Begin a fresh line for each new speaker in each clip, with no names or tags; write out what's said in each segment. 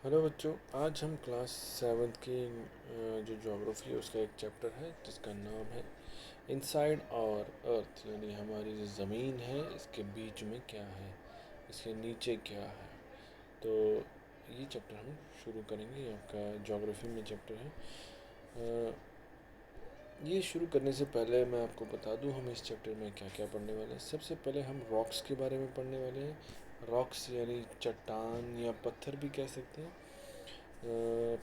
Hello बच्चों, आज हम क्लास सेवन्थ की जो ज्योग्राफी है उसका एक चैप्टर है जिसका नाम है इनसाइड और अर्थ, यानी हमारी जो ज़मीन है इसके बीच में क्या है, इसके नीचे क्या है। तो ये चैप्टर हम शुरू करेंगे। ये आपका ज्योग्राफी में चैप्टर है। अ, ये शुरू करने से पहले मैं आपको बता दूं हम इस चैप्टर में क्या क्या पढ़ने वाले हैं। सबसे पहले हम रॉक्स के बारे में पढ़ने वाले हैं। रॉक्स यानी चट्टान या पत्थर भी कह सकते हैं।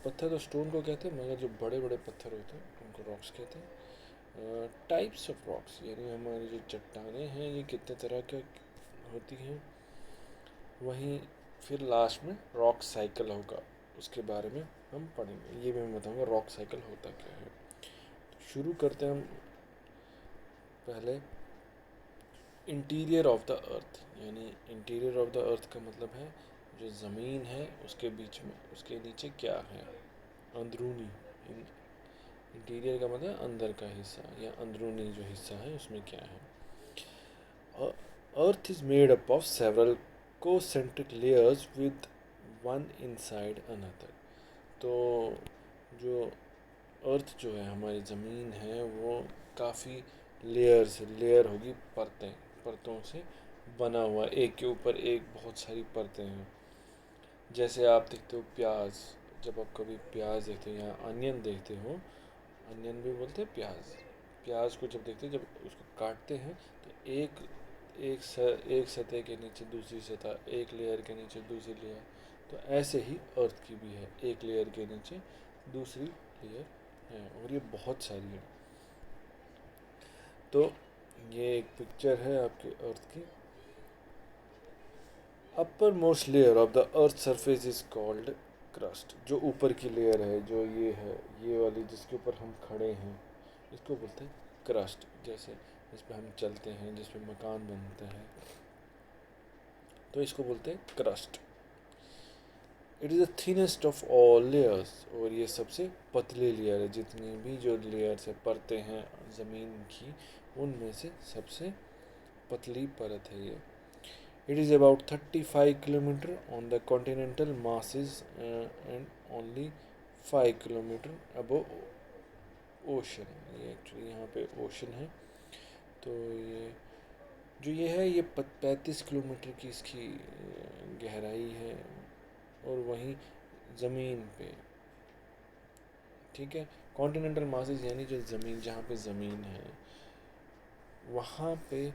पत्थर तो स्टोन को कहते हैं, मगर जो बड़े बड़े पत्थर होते हैं उनको रॉक्स कहते हैं। टाइप्स ऑफ रॉक्स यानी हमारी जो चट्टानें हैं ये कितने तरह की होती हैं। वहीं फिर लास्ट में रॉक साइकिल होगा, उसके बारे में हम पढ़ेंगे। ये भी मैं बताऊंगा रॉक साइकिल होता क्या है। तो शुरू करते हैं हम पहले इंटीरियर ऑफ द अर्थ। यानी इंटीरियर ऑफ द अर्थ का मतलब है जो ज़मीन है उसके बीच में, उसके नीचे क्या है, अंदरूनी। इंटीरियर का मतलब अंदर का हिस्सा या अंदरूनी जो हिस्सा है उसमें क्या है। Earth is made up of several concentric layers with one inside another. तो जो अर्थ जो है, हमारी ज़मीन है, वो काफ़ी लेयर होगी, परतें, परतों से बना हुआ, एक के ऊपर एक बहुत सारी परतें हैं। जैसे आप देखते हो प्याज, जब आप कभी प्याज देखते हो या अनियन देखते हो, अनियन भी बोलते हैं प्याज। प्याज को जब देखते हैं, जब उसको काटते हैं तो एक सतह के नीचे दूसरी सतह, एक लेयर के नीचे दूसरी लेयर। तो ऐसे ही अर्थ की भी है, एक लेयर के नीचे दूसरी लेयर है, और ये बहुत सारी है। तो ये एक पिक्चर है आपके अर्थ की। Upper most layer of the earth surface is called crust. जो ऊपर की लेयर है, जो ये है, ये वाली जिसके ऊपर हम खड़े हैं, इसको बोलते हैं क्रस्ट। जैसे जिस पे हम चलते हैं, जिस पे मकान बनता है, तो इसको बोलते हैं crust. It is the thinnest of all layers, और ये सबसे पतली लेयर है। जितनी भी जो लेयर्स है, परतें हैं ज़मीन की, उनमें से सबसे पतली परत है ये। It is about 35 kilometer on the continental masses and only 5 kilometer above ocean। ये एक्चुअली यहाँ पे ओशन है। तो ये जो ये है, ये 35 किलोमीटर की इसकी गहराई है, और वहीं ज़मीन पे, ठीक है। कॉन्टिनेंटल मासेस यानी जो ज़मीन, जहाँ पे ज़मीन है वहाँ पे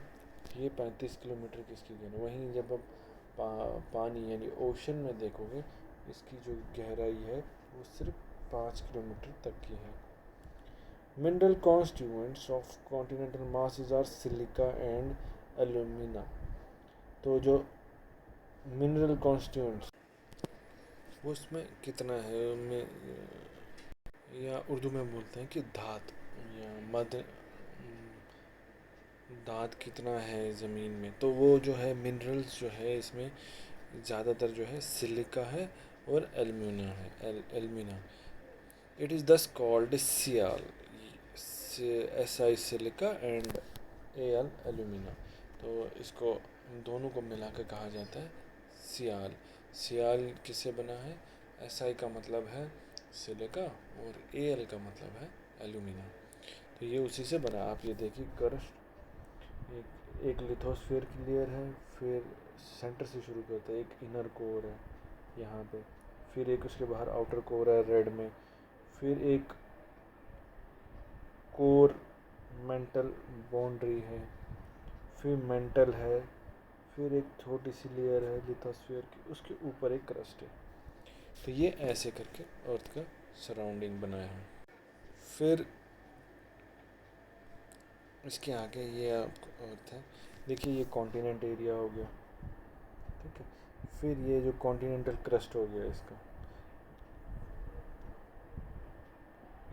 ये 35 किलोमीटर की इसकी गहराई। वहीं जब आप पानी यानी ओशन में देखोगे, इसकी जो गहराई है वो सिर्फ 5 किलोमीटर तक की है। Mineral constituents of continental masses are silica and alumina. तो जो मिनरल कॉन्स्टिट्यूएंट्स, वो उसमें कितना है, उनमें या उर्दू में बोलते हैं कि धात या मद, दाँत कितना है ज़मीन में। तो वो जो है मिनरल्स जो है इसमें ज़्यादातर जो है सिलिका है और एल्यूमिना है, alumina. It is this called sial, S I silica and A L alumina. तो इसको दोनों को मिला कर कहा जाता है सियाल। सियाल किससे बना है? एस आई का मतलब है सिलिका और ए एल का मतलब है एल्यूमिना। तो ये उसी से बना। आप ये देखिए करस्ट, एक लिथोस्फीयर की लेयर है, फिर सेंटर से शुरू करता है, एक इनर कोर है यहाँ पे, फिर एक उसके बाहर आउटर कोर है रेड में, फिर एक कोर मेंटल बाउंड्री है, फिर मेंटल है, फिर एक छोटी सी लेयर है लिथोस्फीयर की, उसके ऊपर एक क्रस्ट है। तो ये ऐसे करके अर्थ का सराउंडिंग बनाया है। फिर इसके आगे ये आपको अर्थ है। देखिए ये कॉन्टिनेंट एरिया हो गया, ठीक है। फिर ये जो कॉन्टिनेंटल क्रस्ट हो गया इसका,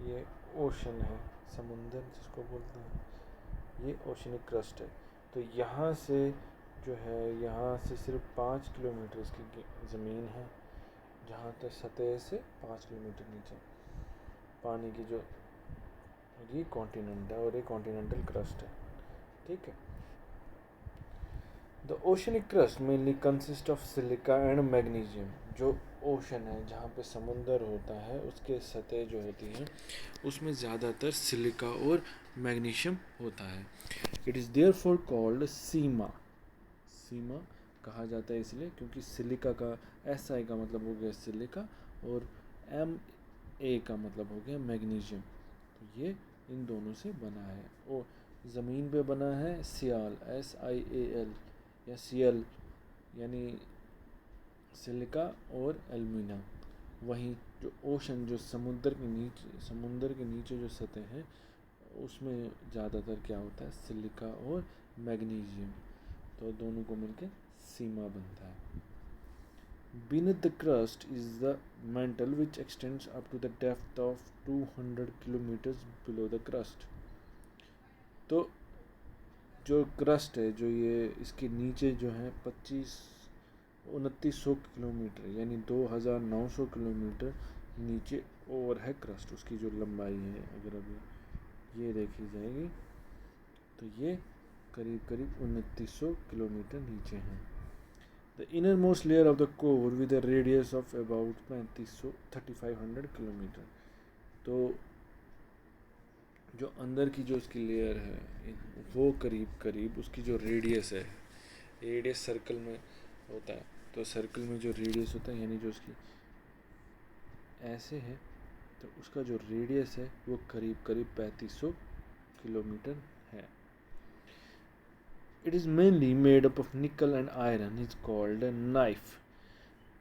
ये ओशन है, समुंदर जिसको बोलते हैं, ये ओशनिक क्रस्ट है। तो यहाँ से जो है, यहाँ से सिर्फ 5 किलोमीटर इसकी ज़मीन है, जहाँ तक सतह से 5 किलोमीटर नीचे पानी की जो, ये कॉन्टिनेंट है और ये कॉन्टिनेंटल क्रस्ट है, ठीक है। The oceanic crust mainly consist of silica and magnesium. जो ओशन है, जहाँ पे समुंदर होता है, उसके सतह जो होती हैं उसमें ज़्यादातर सिलिका और मैग्नीशियम होता है। It is therefore called sima. Sima कहा जाता है इसलिए क्योंकि सिलिका का एस आई का मतलब हो गया सिलिका और एम ए का मतलब हो गया मैग्नीशियम। तो ये इन दोनों से बना है। और ज़मीन पे बना है सियाल, SiAl या सियल, यानी सिलिका और एल्यूमिना। वहीं जो ओशन, जो समुंदर के नीचे जो सतह है, उसमें ज़्यादातर क्या होता है, सिलिका और मैग्नीशियम। तो दोनों को मिलकर सीमा बनता है। Beneath the crust is the mantle which extends up to the depth of 200 kilometers below the crust। तो जो क्रस्ट है, जो ये इसके नीचे जो है 2900 किलोमीटर यानी 2900 किलोमीटर नीचे और है क्रस्ट। उसकी जो लंबाई है, अगर अभी ये देखी जाएगी तो ये करीब करीब 2900 किलोमीटर नीचे है। The inner most layer of the core with a radius of about 3500 kilometre. तो जो अंदर की जो उसकी लेयर है, वो करीब करीब उसकी जो रेडियस है, रेडियस सर्कल में होता है, तो सर्कल में जो रेडियस होता है, यानी जो उसकी ऐसे है, तो उसका जो रेडियस है वो करीब करीब 3500 किलोमीटर है। It is mainly made up of निकल and iron, is called knife.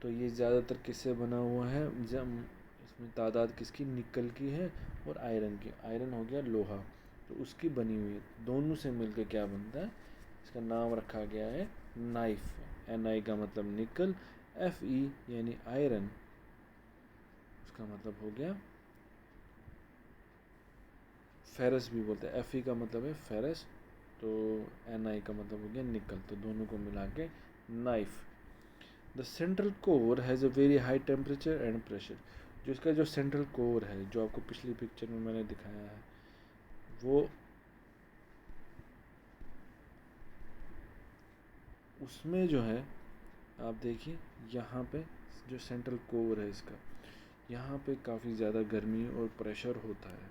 तो ये ज़्यादातर किससे बना हुआ है, जब इसमें तादाद किसकी, निकल की है और आयरन की। आयरन हो गया लोहा, तो उसकी बनी हुई है। दोनों से मिलकर क्या बनता है, इसका नाम रखा गया है नाइफ। Ni का मतलब निकल, Fe यानी आयरन, उसका मतलब हो गया फेरस भी बोलते हैं। Fe का मतलब है फेरस, तो Ni का मतलब हो गया निकल। तो दोनों को मिला के knife. The central core has a very high temperature and pressure. जो इसका जो सेंट्रल कोर है, जो आपको पिछली पिक्चर में मैंने दिखाया है, वो उसमें जो है, आप देखिए यहाँ पे जो सेंट्रल कोर है इसका, यहाँ पे काफ़ी ज़्यादा गर्मी और प्रेशर होता है।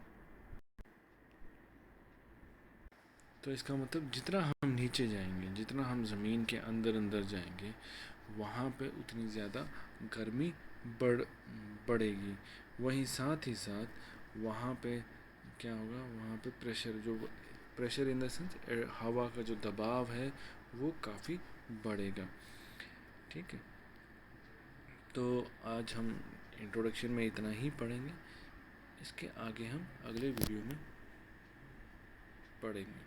तो इसका मतलब जितना हम नीचे जाएंगे, जितना हम ज़मीन के अंदर अंदर जाएंगे, वहाँ पे उतनी ज़्यादा गर्मी बढ़ेगी। वहीं साथ ही साथ वहाँ पे क्या होगा, वहाँ पे प्रेशर इन द सेंस हवा का जो दबाव है वो काफ़ी बढ़ेगा। ठीक है, तो आज हम इंट्रोडक्शन में इतना ही पढ़ेंगे। इसके आगे हम अगले वीडियो में पढ़ेंगे।